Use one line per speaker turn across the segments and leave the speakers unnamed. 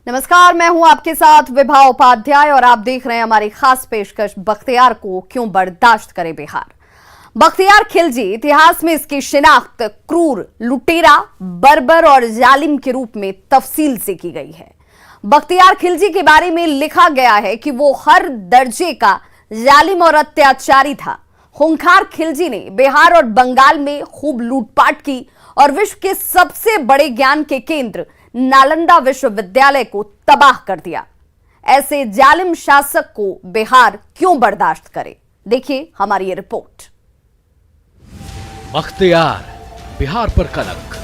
नमस्कार, मैं हूं आपके साथ विभा उपाध्याय और आप देख रहे हैं हमारी खास पेशकश बख्तियार को क्यों बर्दाश्त करे बिहार। बख्तियार खिलजी इतिहास में इसकी शिनाख्त क्रूर, लुटेरा, बर्बर और जालिम के रूप में तफसील से की गई है। बख्तियार खिलजी के बारे में लिखा गया है कि वो हर दर्जे का जालिम और अत्याचारी था। खूंखार खिलजी ने बिहार और बंगाल में खूब लूटपाट की और विश्व के सबसे बड़े ज्ञान के केंद्र नालंदा विश्वविद्यालय को तबाह कर दिया। ऐसे जालिम शासक को बिहार क्यों बर्दाश्त करे, देखिए हमारी ये रिपोर्ट।
बख्तियार बिहार पर कलंक।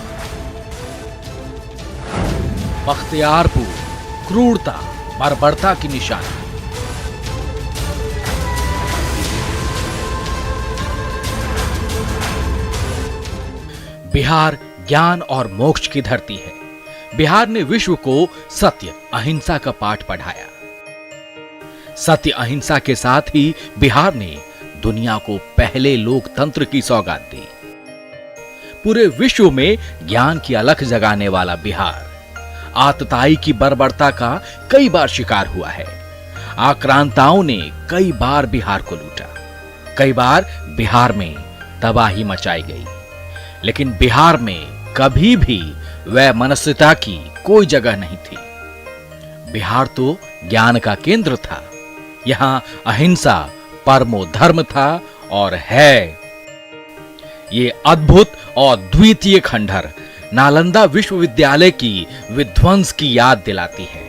बख्तियारपुर क्रूरता, बर्बरता की निशानी। बिहार ज्ञान और मोक्ष की धरती है। बिहार ने विश्व को सत्य अहिंसा का पाठ पढ़ाया। सत्य अहिंसा के साथ ही बिहार ने दुनिया को पहले लोकतंत्र की सौगात दी। पूरे विश्व में ज्ञान की अलख जगाने वाला बिहार आतताई की बर्बरता का कई बार शिकार हुआ है। आक्रांताओं ने कई बार बिहार को लूटा, कई बार बिहार में तबाही मचाई गई, लेकिन बिहार में कभी भी वह मनस्विता की कोई जगह नहीं थी। बिहार तो ज्ञान का केंद्र था। यहां अहिंसा परमो धर्म था और है। ये अद्भुत और द्वितीय खंडहर नालंदा विश्वविद्यालय की विध्वंस की याद दिलाती है।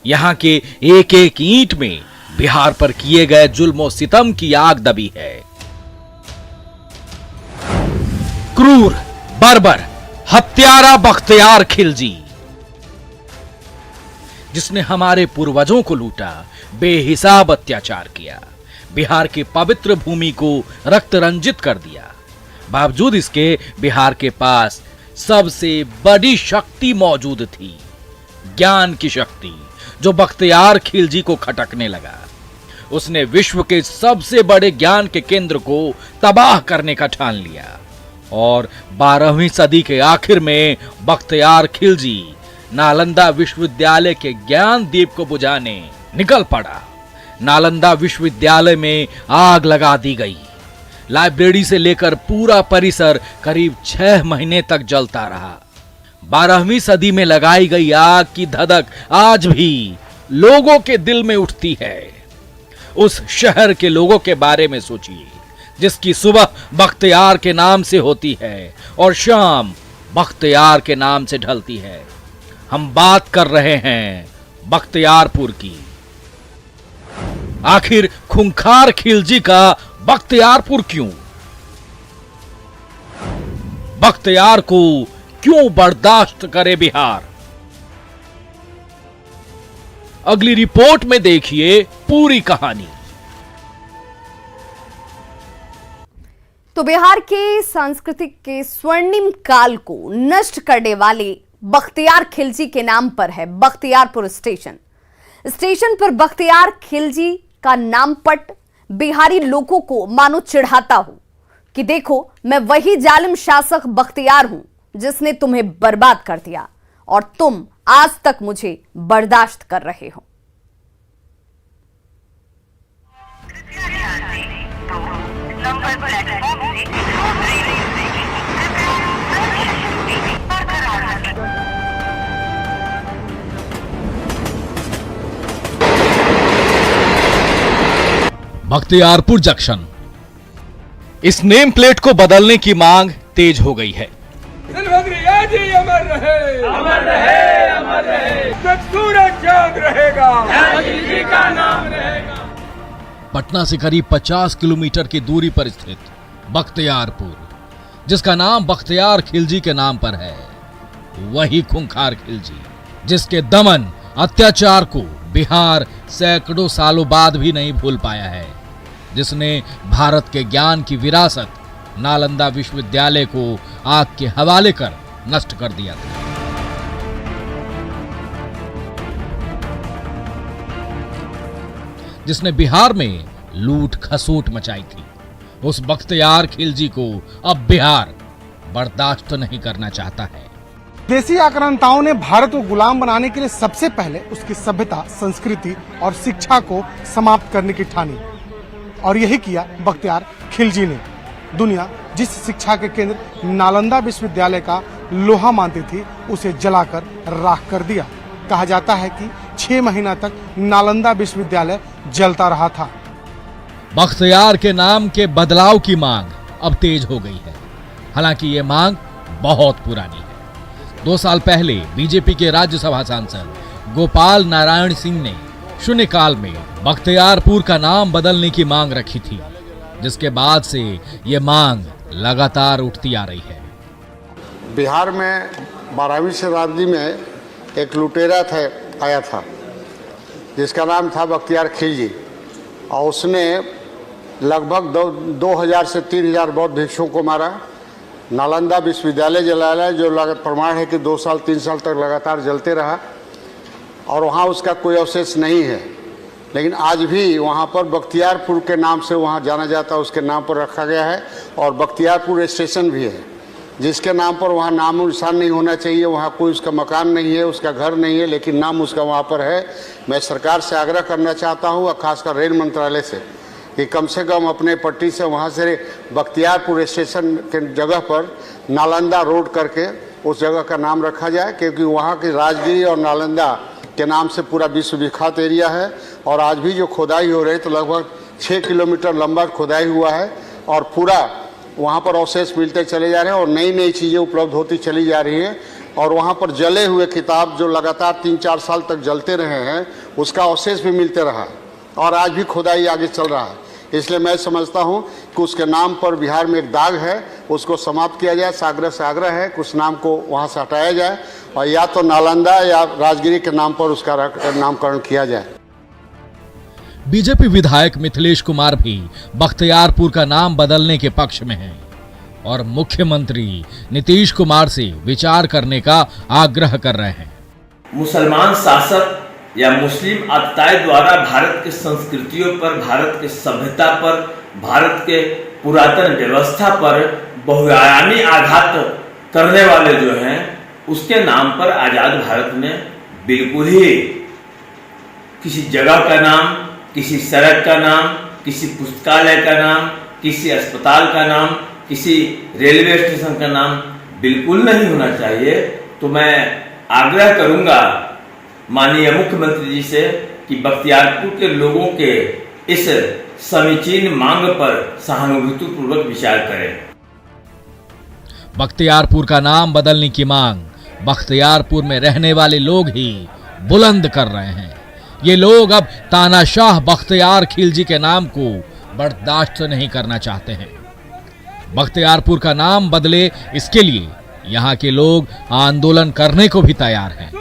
यहां के एक एक ईंट में बिहार पर किए गए जुल्म और सितम की आग दबी है। क्रूर, बर्बर, हत्यारा बख्तियार खिलजी, जिसने हमारे पूर्वजों को लूटा, बेहिसाब अत्याचार किया, बिहार की पवित्र भूमि को रक्त रंजित कर दिया। बावजूद इसके बिहार के पास सबसे बड़ी शक्ति मौजूद थी, ज्ञान की शक्ति, जो बख्तियार खिलजी को खटकने लगा। उसने विश्व के सबसे बड़े ज्ञान के केंद्र को तबाह करने का ठान लिया और 12वीं सदी के आखिर में बख्तियार खिलजी नालंदा विश्वविद्यालय के ज्ञान दीप को बुझाने निकल पड़ा। नालंदा विश्वविद्यालय में आग लगा दी गई। लाइब्रेरी से लेकर पूरा परिसर करीब 6 महीने तक जलता रहा। 12वीं सदी में लगाई गई आग की धधक आज भी लोगों के दिल में उठती है। उस शहर के लोगों के बारे में सोचिए, जिसकी सुबह बख्तियार के नाम से होती है और शाम बख्तियार के नाम से ढलती है। हम बात कर रहे हैं बख्तियारपुर की। आखिर खूंखार खिलजी का बख्तियारपुर क्यों? बख्तियार को क्यों बर्दाश्त करे बिहार? अगली रिपोर्ट में देखिए पूरी कहानी।
तो बिहार के सांस्कृतिक के स्वर्णिम काल को नष्ट करने वाले बख्तियार खिलजी के नाम पर है बख्तियारपुर स्टेशन। स्टेशन पर बख्तियार खिलजी का नामपट बिहारी लोगों को मानो चिढ़ाता हो कि देखो, मैं वही जालिम शासक बख्तियार हूं जिसने तुम्हें बर्बाद कर दिया और तुम आज तक मुझे बर्दाश्त कर रहे हो।
बख्तियारपुर जंक्शन। इस नेम प्लेट को बदलने की मांग तेज हो गई है।
अमर रहे, अमर रहे, अमर रहे, सूरज चांद रहेगा, जी का नाम रहेगा।
पटना से करीब 50 किलोमीटर की दूरी पर स्थित बख्तियारपुर, जिसका नाम बख्तियार खिलजी के नाम पर है, वही खूंखार खिलजी जिसके दमन अत्याचार को बिहार सैकड़ों सालों बाद भी नहीं भूल पाया है, जिसने भारत के ज्ञान की विरासत नालंदा विश्वविद्यालय को आग के हवाले कर नष्ट कर दिया था। जिसने बिहार में लूट खसूट मचाई थी, उस बख्तियार खिलजी को अब बिहार बर्दाश्त नहीं करना चाहता है।
देसी आक्रांताओं ने भारत को गुलाम बनाने के लिए सबसे पहले उसकी सभ्यता, संस्कृति और शिक्षा को समाप्त करने की ठानी और यही किया बख्तियार खिलजी ने। दुनिया जिस शिक्षा के केंद्र नालंदा विश्वविद्यालय का लोहा मानती थी, उसे जलाकर राख कर दिया। कहा जाता है कि 6 महीना तक नालंदा विश्वविद्यालय जलता रहा था।
बख्तियार के नाम के बदलाव की मांग अब तेज हो गई है। हालांकि ये मांग बहुत पुरानी है। 2 साल पहले बीजेपी के राज्यसभा सांसद गोपाल नारायण सिंह ने शून्यकाल में बख्तियारपुर का नाम बदलने की मांग रखी थी, जिसके बाद से ये मांग लगातार उठती आ रही है।
बिहार में 12वीं शताब्दी में एक लुटेरा आया था जिसका नाम था बख्तियार खिलजी, और उसने लगभग 2000 से 3000 बौद्ध भिक्षुओं को मारा। नालंदा विश्वविद्यालय जलाया, जो प्रमाण है कि 2 साल 3 साल तक लगातार जलते रहा, और वहाँ उसका कोई अवशेष नहीं है। लेकिन आज भी वहाँ पर बख्तियारपुर के नाम से वहाँ जाना जाता है, उसके नाम पर रखा गया है। और बख्तियारपुर स्टेशन भी है जिसके नाम पर वहाँ नामो निशान नहीं होना चाहिए। वहाँ कोई उसका मकान नहीं है, उसका घर नहीं है, लेकिन नाम उसका वहाँ पर है। मैं सरकार से आग्रह करना चाहता हूँ, और खासकर रेल मंत्रालय से, कि कम से कम अपने पट्टी से वहाँ से बख्तियारपुर स्टेशन के जगह पर नालंदा रोड करके उस जगह का नाम रखा जाए, क्योंकि वहाँ की राजगिरी और नालंदा के नाम से पूरा विश्व विख्यात एरिया है। और आज भी जो खुदाई हो रही है तो लगभग 6 किलोमीटर लंबा खुदाई हुआ है, और पूरा वहाँ पर अवशेष मिलते चले जा रहे हैं और नई नई चीज़ें उपलब्ध होती चली जा रही हैं। और वहाँ पर जले हुए किताब जो लगातार 3-4 साल तक जलते रहे हैं, उसका अवशेष भी मिलते रहा, और आज भी खुदाई आगे चल रहा है। इसलिए मैं समझता हूँ कि उसके नाम पर बिहार में एक दाग है, उसको समाप्त किया जाए। सागरह से आग्रह है कि उस नाम को वहाँ से हटाया जाए, और या तो नालंदा या राजगिरी के नाम पर उसका नामकरण किया जाए।
बीजेपी विधायक मिथिलेश कुमार भी बख्तियारपुर का नाम बदलने के पक्ष में हैं और मुख्यमंत्री नीतीश कुमार से विचार करने का आग्रह कर रहे हैं।
मुसलमान शासक या मुस्लिम आतताई द्वारा भारत के संस्कृतियों पर, भारत के सभ्यता पर, भारत के पुरातन व्यवस्था पर बहुआयामी आघात करने वाले जो हैं, उसके नाम पर आजाद भारत में बिल्कुल ही किसी जगह का नाम, किसी सड़क का नाम, किसी पुस्तकालय का नाम, किसी अस्पताल का नाम, किसी रेलवे स्टेशन का नाम बिल्कुल नहीं होना चाहिए। तो मैं आग्रह करूंगा माननीय मुख्यमंत्री जी से कि बख्तियारपुर के लोगों के इस समीचीन मांग पर सहानुभूतिपूर्वक विचार करें।
बख्तियारपुर का नाम बदलने की मांग बख्तियारपुर में रहने वाले लोग ही बुलंद कर रहे हैं। ये लोग अब तानाशाह बख्तियार खिलजी के नाम को बर्दाश्त नहीं करना चाहते हैं। बख्तियारपुर का नाम बदले, इसके लिए यहाँ के लोग आंदोलन करने को भी तैयार हैं।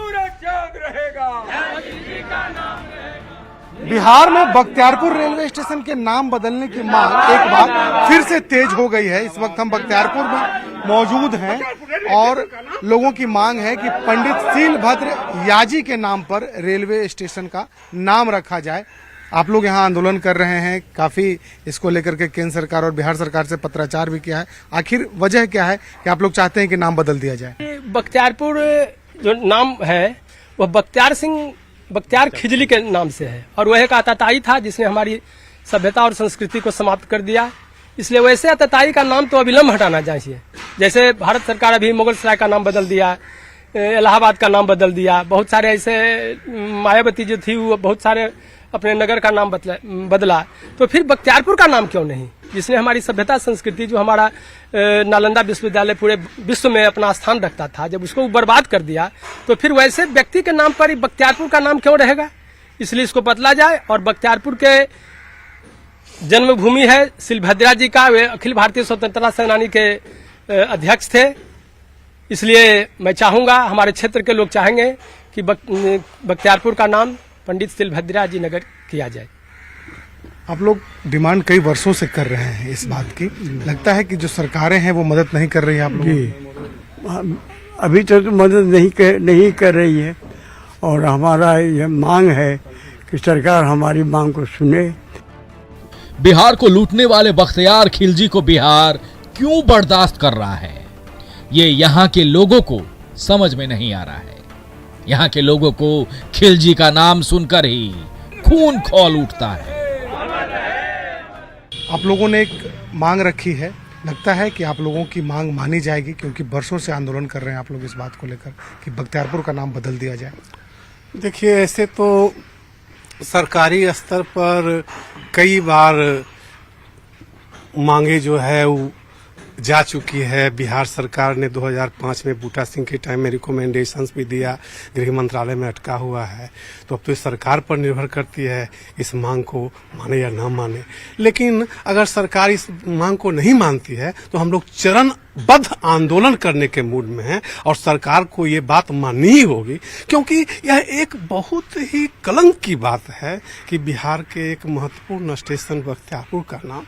बिहार में बख्तियारपुर रेलवे स्टेशन के नाम बदलने की मांग एक बार फिर से तेज हो गई है। इस वक्त हम बख्तियारपुर में मौजूद हैं और लोगों की मांग है कि पंडित सीलभद्र याजी के नाम पर रेलवे स्टेशन का नाम रखा जाए। आप लोग यहाँ आंदोलन कर रहे हैं, काफी इसको लेकर के केंद्र सरकार और बिहार सरकार से पत्राचार भी किया है। आखिर वजह क्या है कि आप लोग चाहते हैं कि नाम बदल दिया जाए?
बख्तियारपुर जो नाम है वह बख्तियार खिजली के नाम से है, और वह एक आतताई था जिसने हमारी सभ्यता और संस्कृति को समाप्त कर दिया। इसलिए वैसे आतताई का नाम तो अविलंब हटाना चाहिए। जैसे भारत सरकार अभी मुगल सराय का नाम बदल दिया, इलाहाबाद का नाम बदल दिया, बहुत सारे ऐसे मायावती जो थी वो बहुत सारे अपने नगर का नाम बदला, तो फिर बख्तियारपुर का नाम क्यों नहीं, जिसने हमारी सभ्यता संस्कृति, जो हमारा नालंदा विश्वविद्यालय पूरे विश्व में अपना स्थान रखता था, जब उसको बर्बाद कर दिया तो फिर वैसे व्यक्ति के नाम पर ही बख्तियारपुर का नाम क्यों रहेगा। इसलिए इसको बदला जाए। और बख्तियारपुर के जन्मभूमि है सीलभद्रा जी का, वे अखिल भारतीय स्वतंत्रता सेनानी के अध्यक्ष थे। इसलिए मैं चाहूंगा, हमारे क्षेत्र के लोग चाहेंगे कि बख्तियारपुर का नाम पंडित सीलभद्रा जी नगर किया जाए।
आप लोग डिमांड कई वर्षों से कर रहे हैं इस बात की, लगता है कि जो सरकारें हैं वो मदद नहीं कर रही है आप लोग?
अभी तक तो मदद नहीं कर रही है, और हमारा यह मांग है कि सरकार हमारी मांग को सुने।
बिहार को लूटने वाले बख्तियार खिलजी को बिहार क्यों बर्दाश्त कर रहा है? ये यहाँ के लोगों को समझ में नहीं आ रहा है। यहाँ के लोगों को खिलजी का नाम सुनकर ही खून खौल उठता है।
आप लोगों ने एक मांग रखी है, लगता है कि आप लोगों की मांग मानी जाएगी, क्योंकि बरसों से आंदोलन कर रहे हैं आप लोग इस बात को लेकर कि बख्तियारपुर का नाम बदल दिया जाए।
देखिए, ऐसे तो सरकारी स्तर पर कई बार मांगे जो है वो जा चुकी है। बिहार सरकार ने 2005 में बूटा सिंह के टाइम में रिकमेंडेशंस भी दिया, गृह मंत्रालय में अटका हुआ है। तो अब तो इस सरकार पर निर्भर करती है इस मांग को माने या ना माने। लेकिन अगर सरकार इस मांग को नहीं मानती है तो हम लोग चरणबद्ध आंदोलन करने के मूड में हैं और सरकार को ये बात माननी ही होगी, क्योंकि यह एक बहुत ही कलंक की बात है कि बिहार के एक महत्वपूर्ण स्टेशन बख्तियारपुर का नाम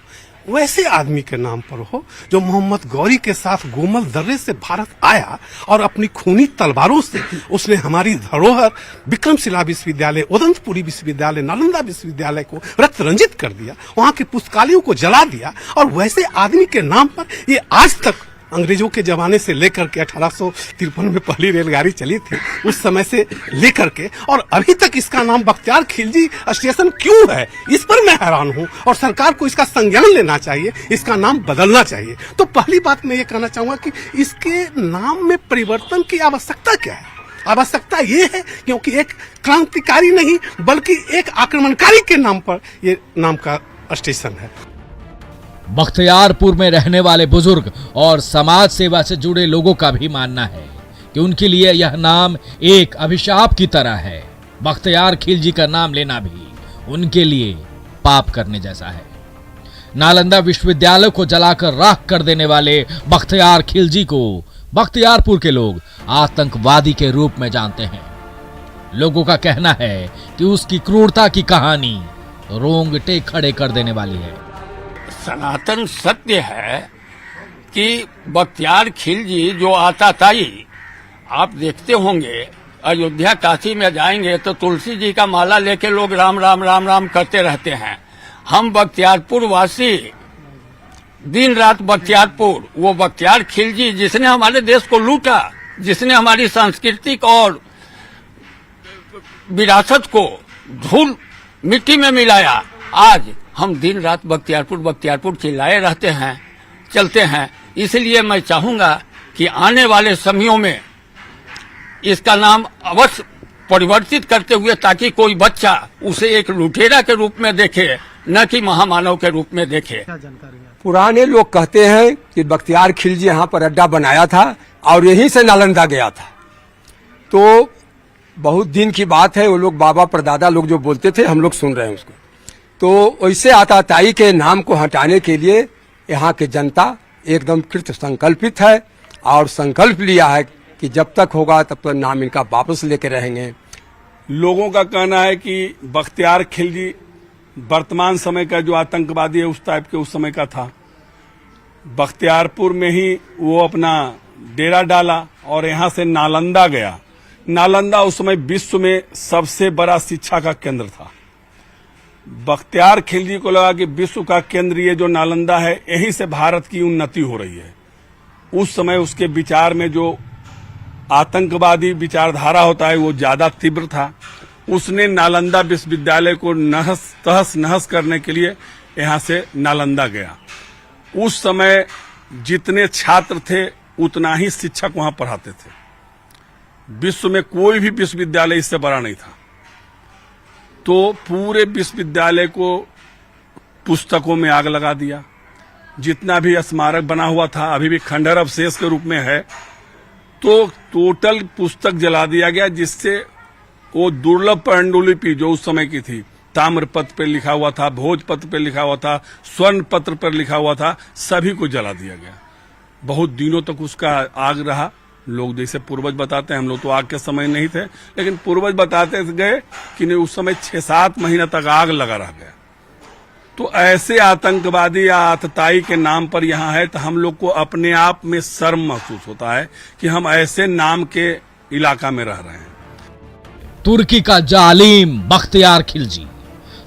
वैसे आदमी के नाम पर हो जो मोहम्मद गौरी के साथ गोमल दर्रे से भारत आया और अपनी खूनी तलवारों से उसने हमारी धरोहर विक्रमशिला विश्वविद्यालय, उदंतपुरी विश्वविद्यालय, नालंदा विश्वविद्यालय को रक्त रंजित कर दिया, वहां के पुस्तकालयों को जला दिया। और वैसे आदमी के नाम पर ये आज तक अंग्रेजों के जमाने से लेकर के 1853 में पहली रेलगाड़ी चली थी, उस समय से लेकर के और अभी तक इसका नाम बख्तियार खिलजी स्टेशन क्यों है, इस पर मैं हैरान हूं। और सरकार को इसका संज्ञान लेना चाहिए, इसका नाम बदलना चाहिए। तो पहली बात मैं ये कहना चाहूंगा कि इसके नाम में परिवर्तन की आवश्यकता क्या है। आवश्यकता ये है क्योंकि एक क्रांतिकारी नहीं बल्कि एक आक्रमणकारी के नाम पर ये नाम का स्टेशन है।
बख्तियारपुर में रहने वाले बुजुर्ग और समाज सेवा से जुड़े लोगों का भी मानना है कि उनके लिए यह नाम एक अभिशाप की तरह है। बख्तियार खिलजी का नाम लेना भी उनके लिए पाप करने जैसा है। नालंदा विश्वविद्यालय को जलाकर राख कर देने वाले बख्तियार खिलजी को बख्तियारपुर के लोग आतंकवादी के रूप में जानते हैं। लोगों का कहना है कि उसकी क्रूरता की कहानी रोंगटे खड़े कर देने वाली है।
सनातन सत्य है कि बख्तियार खिलजी जो आताताई, आप देखते होंगे अयोध्या काशी में जाएंगे तो तुलसी जी का माला लेके लोग राम राम राम राम करते रहते हैं। हम बख्तियारपुर वासी दिन रात बख्तियारपुर, वो बख्तियार खिलजी जिसने हमारे देश को लूटा, जिसने हमारी सांस्कृतिक और विरासत को धूल मिट्टी में मिलाया, आज हम दिन रात बख्तियारपुर बख्तियारपुर चिल्लाए रहते हैं, चलते हैं। इसलिए मैं चाहूंगा कि आने वाले समयों में इसका नाम अवश्य परिवर्तित करते हुए, ताकि कोई बच्चा उसे एक लुटेरा के रूप में देखे, न कि महामानव के रूप में देखे।
पुराने लोग कहते हैं कि बख्तियार खिलजी यहाँ पर अड्डा बनाया था और यहीं से नालंदा गया था। तो बहुत दिन की बात है, वो लोग बाबा परदादा लोग जो बोलते थे हम लोग सुन रहे हैं उसको। तो वैसे आताताई के नाम को हटाने के लिए यहाँ की जनता एकदम कृत संकल्पित है और संकल्प लिया है कि जब तक होगा तब तक नाम इनका वापस लेके रहेंगे।
लोगों का कहना है कि बख्तियार खिलजी वर्तमान समय का जो आतंकवादी है उस टाइप के उस समय का था। बख्तियारपुर में ही वो अपना डेरा डाला और यहाँ से नालंदा गया। नालंदा उस समय विश्व में सबसे बड़ा शिक्षा का केंद्र था। बख्तियार खिलजी को लगा कि विश्व का केंद्र ये जो नालंदा है, यहीं से भारत की उन्नति हो रही है। उस समय उसके विचार में जो आतंकवादी विचारधारा होता है वो ज्यादा तीव्र था। उसने नालंदा विश्वविद्यालय को तहस नहस करने के लिए यहाँ से नालंदा गया। उस समय जितने छात्र थे उतना ही शिक्षक वहां पढ़ाते थे। विश्व में कोई भी विश्वविद्यालय इससे बड़ा नहीं था। तो पूरे विश्वविद्यालय को पुस्तकों में आग लगा दिया। जितना भी स्मारक बना हुआ था अभी भी खंडहर अवशेष के रूप में है, तो टोटल पुस्तक जला दिया गया, जिससे वो दुर्लभ पांडुलिपि जो उस समय की थी, ताम्रपत्र पर लिखा हुआ था, भोजपत्र पर लिखा हुआ था, स्वर्ण पत्र पर लिखा हुआ था, सभी को जला दिया गया। बहुत दिनों तक उसका आग रहा। लोग जैसे पूर्वज बताते हैं, हम लोग तो आग के समय नहीं थे, लेकिन पूर्वज बताते गए कि नहीं उस समय 6-7 महीना तक आग लगा रह गया। तो ऐसे आतंकवादी या आतताई के नाम पर यहाँ है, तो हम लोग को अपने आप में शर्म महसूस होता है कि हम ऐसे नाम के इलाका में रह रहे हैं।
तुर्की का जालिम बख्तियार खिलजी,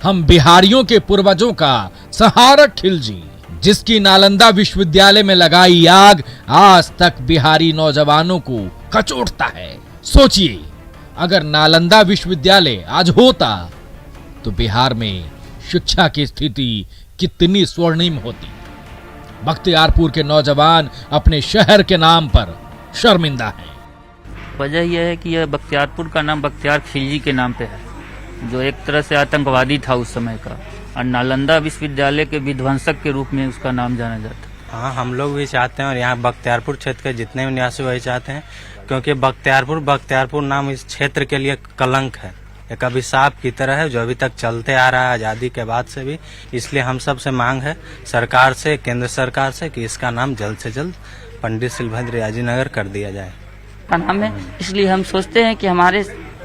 हम बिहारियों के पूर्वजों का सहारक खिलजी, जिसकी नालंदा विश्वविद्यालय में लगाई आग आज तक बिहारी नौजवानों को कचोटता है। सोचिए, अगर नालंदा विश्वविद्यालय आज होता तो बिहार में शिक्षा की स्थिति कितनी स्वर्णिम होती। बख्तियारपुर के नौजवान अपने शहर के नाम पर शर्मिंदा हैं।
वजह यह है कि यह बख्तियारपुर का नाम बख्तियार खिलजी के नाम पे है, जो एक तरह से आतंकवादी था उस समय का, और नालंदा विश्वविद्यालय के विध्वंसक के रूप में उसका नाम जाना जाता है।
हाँ, हम लोग भी चाहते हैं और यहाँ बख्तियारपुर क्षेत्र के जितने भी निवासी वही चाहते हैं, क्योंकि बख्तियारपुर नाम इस क्षेत्र के लिए कलंक है, एक अभिशाप की तरह है जो अभी तक चलते आ रहा है आज़ादी के बाद से भी। इसलिए हम सब से मांग है सरकार से, केंद्र सरकार से, कि इसका नाम जल्द से जल्द पंडित शिलभद्र याजी नगर कर दिया जाए
का नाम है। इसलिए हम सोचते हैं कि हमारे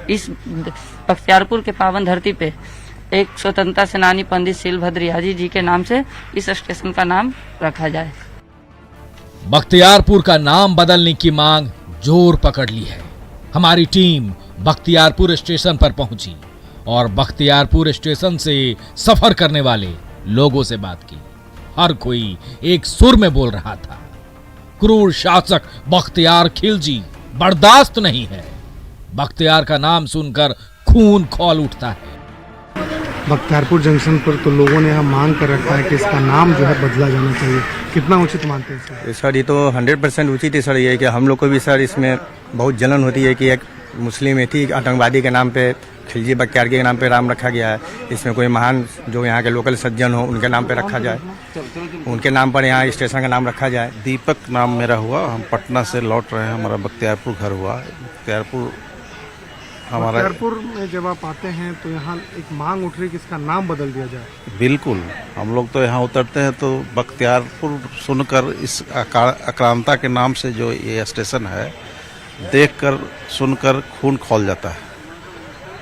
इस बख्तियारपुर के पावन धरती पे एक स्वतंत्रता सेनानी पंडित शिलभद्र याजी जी के नाम से इस स्टेशन का नाम रखा जाए।
बख्तियारपुर का नाम बदलने की मांग जोर पकड़ ली है। हमारी टीम बख्तियारपुर स्टेशन पर पहुंची और बख्तियारपुर स्टेशन से सफर करने वाले लोगों से बात की। हर कोई एक सुर में बोल रहा था, क्रूर शासक बख्तियार खिलजी बर्दाश्त नहीं है। बख्तियार का नाम सुनकर खून खौल उठता है।
बख्तियारपुर जंक्शन पर तो लोगों ने यह मांग कर रखा है कि इसका नाम जो है बदला जाना चाहिए। कितना उचित मानते हैं सर?
सर, ये तो 100% उचित है सर। ये है कि हम लोग को भी सर इसमें बहुत जलन होती है कि एक मुस्लिम थी आतंकवादी के नाम पे, खिलजी बख्तियार के नाम पे नाम रखा गया है। इसमें कोई महान जो यहाँ के लोकल सज्जन हो उनके नाम पे रखा जाए, उनके नाम पर यहाँ स्टेशन का नाम रखा जाए।
दीपक नाम मेरा हुआ, हम पटना से लौट रहे हैं, हमारा बख्तियारपुर घर हुआ।
बख्तियारपुर में जब आप आते हैं तो यहाँ एक मांग उठ रही है कि इसका नाम बदल दिया जाए।
बिल्कुल, हम लोग तो यहाँ उतरते हैं तो बख्तियारपुर सुनकर, इस आक्रांता के नाम से जो ये स्टेशन है, देखकर सुनकर खून खौल जाता है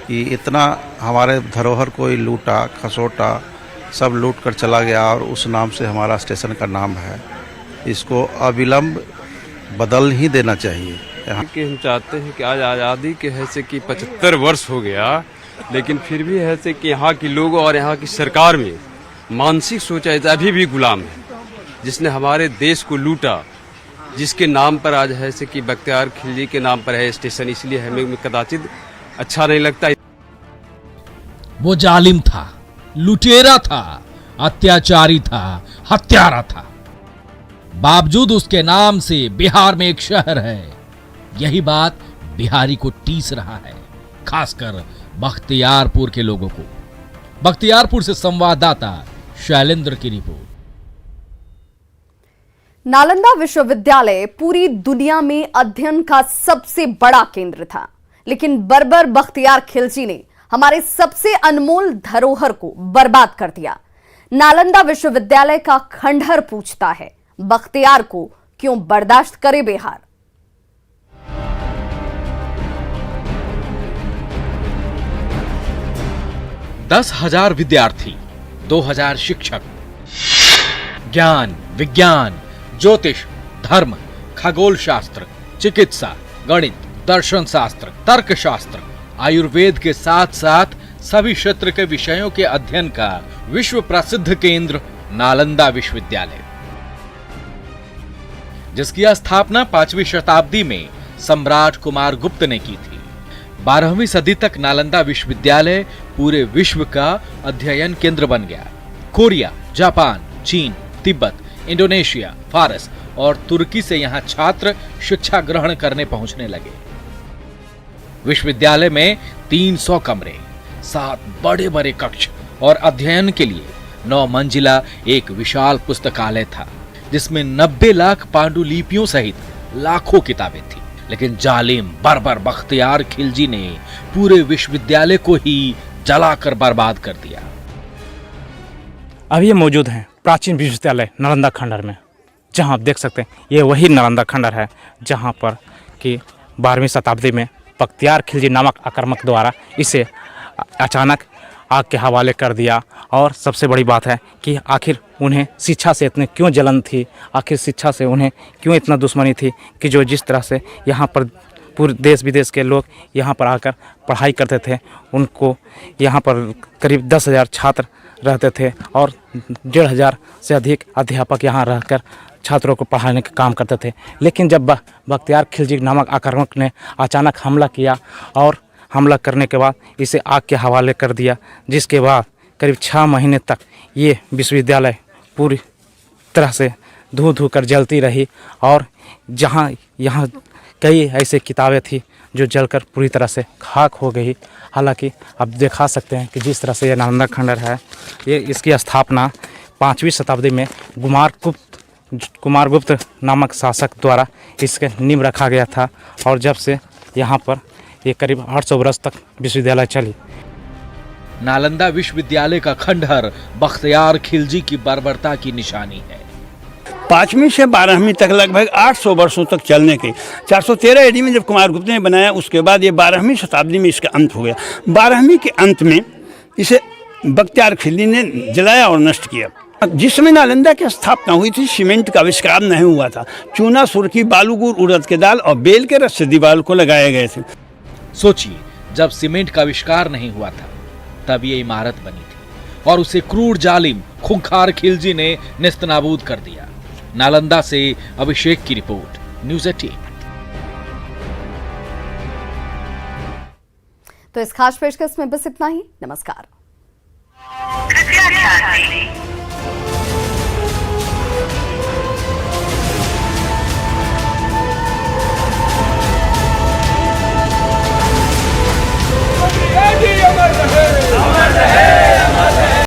कि इतना हमारे धरोहर कोई लूटा खसोटा, सब लूट कर चला गया और उस नाम से हमारा स्टेशन का नाम है। इसको अविलंब बदल ही देना चाहिए।
कि हम चाहते हैं कि आज आज़ादी के हैसे कि 75 वर्ष हो गया, लेकिन फिर भी हैसे कि यहाँ के लोगों और यहाँ की सरकार में मानसिक सोच अभी भी गुलाम है, जिसने हमारे देश को लूटा, जिसके नाम पर आज है कि बख्तियार खिलजी के नाम पर है स्टेशन, इसलिए हमें कदाचित अच्छा नहीं लगता।
वो जालिम था, लुटेरा था, अत्याचारी था, हत्यारा था। बावजूद उसके नाम से बिहार में एक शहर है। यही बात बिहारी को टीस रहा है, खासकर बख्तियारपुर के लोगों को। बख्तियारपुर से संवाददाता शैलेंद्र की रिपोर्ट।
नालंदा विश्वविद्यालय पूरी दुनिया में अध्ययन का सबसे बड़ा केंद्र था, लेकिन बर्बर बख्तियार खिलजी ने हमारे सबसे अनमोल धरोहर को बर्बाद कर दिया। नालंदा विश्वविद्यालय का खंडहर पूछता है, बख्तियार को क्यों बर्दाश्त करे बिहार।
10,000 विद्यार्थी, 2,000 शिक्षक, ज्ञान, विज्ञान, ज्योतिष, धर्म, खगोल शास्त्र, चिकित्सा, गणित, दर्शन शास्त्र, तर्कशास्त्र, आयुर्वेद के साथ साथ सभी क्षेत्र के विषयों के अध्ययन का विश्व प्रसिद्ध केंद्र नालंदा विश्वविद्यालय, जिसकी स्थापना 5वीं शताब्दी में सम्राट कुमार गुप्त ने की थी। 12वीं सदी तक नालंदा विश्वविद्यालय पूरे विश्व का अध्ययन केंद्र बन गया। कोरिया, जापान, चीन, तिब्बत, इंडोनेशिया, फारस और तुर्की से यहाँ छात्र शिक्षा ग्रहण करने पहुंचने लगे। विश्वविद्यालय में 300 कमरे, 7 बड़े बड़े कक्ष और अध्ययन के लिए 9 मंजिला एक विशाल पुस्तकालय था, जिसमें 90 लाख पांडुलिपियों सहित लाखों किताबें थी। लेकिन जालिम बर्बर बख्तियार खिलजी ने पूरे विश्वविद्यालय को ही जलाकर बर्बाद कर दिया।
अब ये मौजूद हैं प्राचीन विश्वविद्यालय नालंदा खंडहर में, जहां आप देख सकते हैं ये वही नालंदा खंडहर है जहां पर कि 12वीं शताब्दी में बख्तियार खिलजी नामक आक्रामक द्वारा इसे अचानक आग के हवाले कर दिया। और सबसे बड़ी बात है कि आखिर उन्हें शिक्षा से इतने क्यों जलन थी, आखिर शिक्षा से उन्हें क्यों इतना दुश्मनी थी कि जो जिस तरह से यहाँ पर पूरे देश विदेश के लोग यहाँ पर आकर पढ़ाई करते थे, उनको यहाँ पर करीब 10,000 छात्र रहते थे और 1500 से अधिक अध्यापक यहाँ रहकर छात्रों को पढ़ाने का काम करते थे। लेकिन जब बख्तियार खिलजी नामक आक्रामक ने अचानक हमला किया और हमला करने के बाद इसे आग के हवाले कर दिया, जिसके बाद करीब 6 महीने तक ये विश्वविद्यालय पूरी तरह से धू कर जलती रही और यहाँ कई ऐसे किताबें थी जो जलकर पूरी तरह से खाक हो गई। हालांकि अब दिखा सकते हैं कि जिस तरह से ये नालंदा खंडर है, ये इसकी स्थापना 5वीं शताब्दी में कुमारगुप्त नामक शासक द्वारा इसके नींव रखा गया था और जब से यहाँ पर ये करीब 800 वर्ष तक विश्वविद्यालय चली।
नालंदा विश्वविद्यालय का खंडहर बख्तियार खिलजी की बर्बरता की निशानी है।
5वीं से 12वीं तक लगभग 800 वर्षों तक चलने के 413 एडी में जब कुमारगुप्त ने बनाया, उसके बाद ये 12वीं शताब्दी में इसका अंत हो गया। 12वीं के अंत में इसे बख्तियार खिलजी ने जलाया और नष्ट किया। जिस समय नालंदा की स्थापना हुई थी, सीमेंट का आविष्कार नहीं हुआ था। चूना, सुर्खी, बालू, गुड़, उड़द के दाल और बेल के रस से दीवार को लगाए गए थे।
सोचिए, जब सीमेंट का आविष्कार नहीं हुआ था तब ये इमारत बनी थी और उसे क्रूर जालिम खूंखार खिलजी ने नेस्तनाबूद कर दिया। नालंदा से अभिषेक की रिपोर्ट, न्यूज़ 18।
तो इस खास पेशकश में बस इतना ही। नमस्कार।